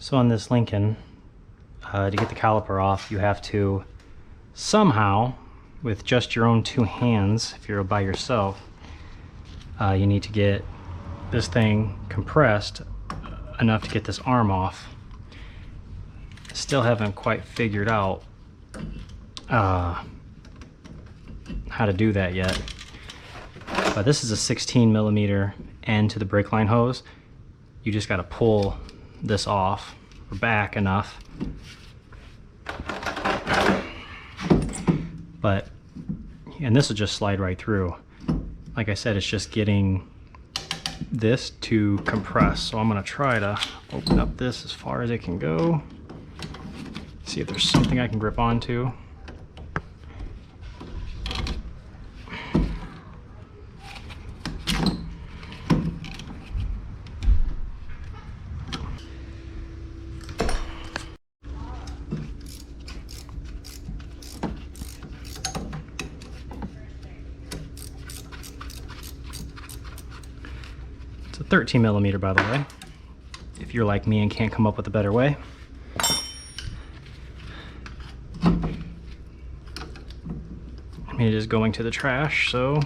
So on this Lincoln, to get the caliper off, you have to somehow, with just your own two hands, if you're by yourself, you need to get this thing compressed enough to get this arm off. Still haven't quite figured out how to do that yet. But this is a 16 millimeter end to the brake line hose. You just got to pull this off or back enough. But, and this will just slide right through. Like I said, it's just getting this to compress. So I'm going to try to open up this as far as it can go. See if there's something I can grip onto. It's a 13 millimeter, by the way, if you're like me and can't come up with a better way. I mean, it is going to the trash, so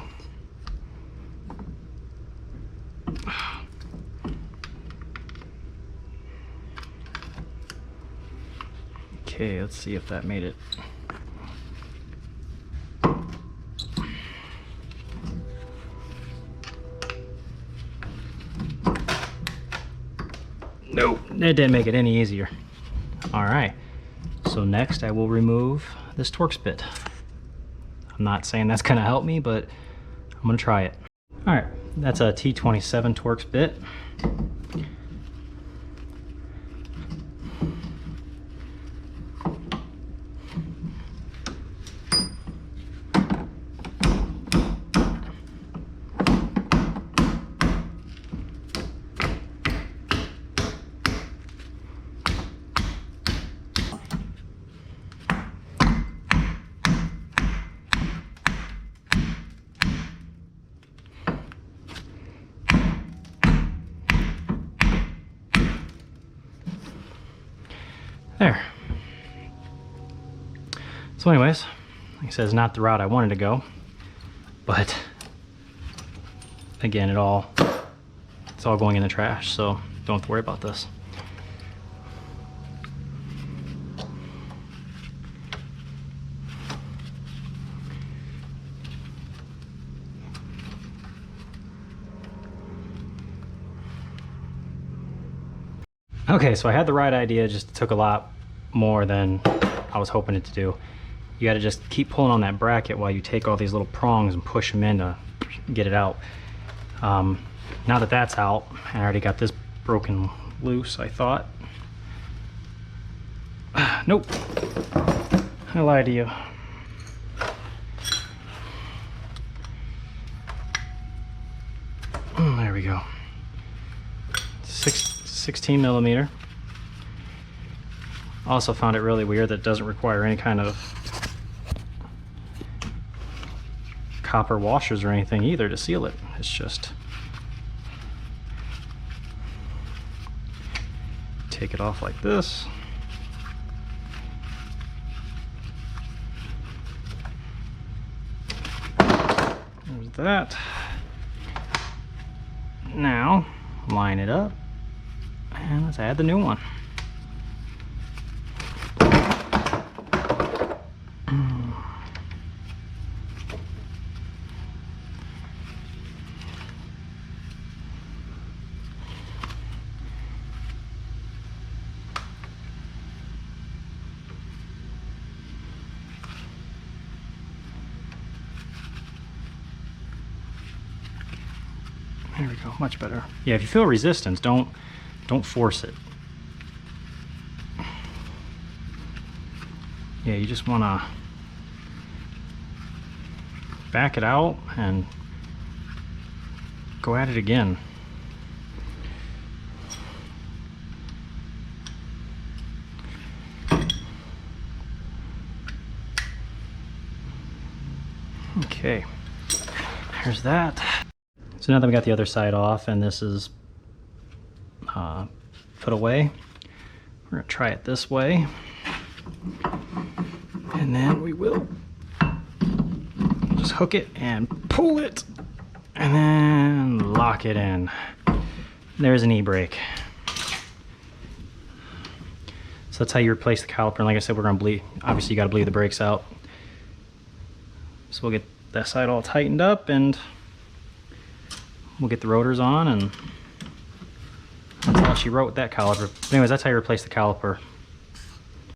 okay, let's see if that made it. Nope, it didn't make it any easier. All right, so next I will remove this Torx bit. I'm not saying that's gonna help me, but I'm gonna try it. All right, that's a T27 Torx bit. There. So anyways, like I said, it's not the route I wanted to go, but again, it's all going in the trash, so don't have to worry about this. Okay, so I had the right idea, just took a lot more than I was hoping it to do. You gotta just keep pulling on that bracket while you take all these little prongs and push them in to get it out. Now that that's out, I already got this broken loose, I thought. Nope, I lied to you. There we go. 16 millimeter. Also found it really weird that it doesn't require any kind of copper washers or anything either to seal it. It's just take it off like this. There's that. Now line it up and let's add the new one. There we go, much better. Yeah, if you feel resistance, don't force it. Yeah, you just want to back it out and go at it again. Okay, there's that. So now that we got the other side off and this is put away, We're gonna try it this way. And then we will just hook it and pull it and then lock it in. There's an e-brake. So that's how you replace the caliper. And like I said, we're gonna bleed. Obviously you gotta bleed the brakes out. So we'll get that side all tightened up and we'll get the rotors on, and that's all she wrote with that caliper. But anyways, that's how you replace the caliper.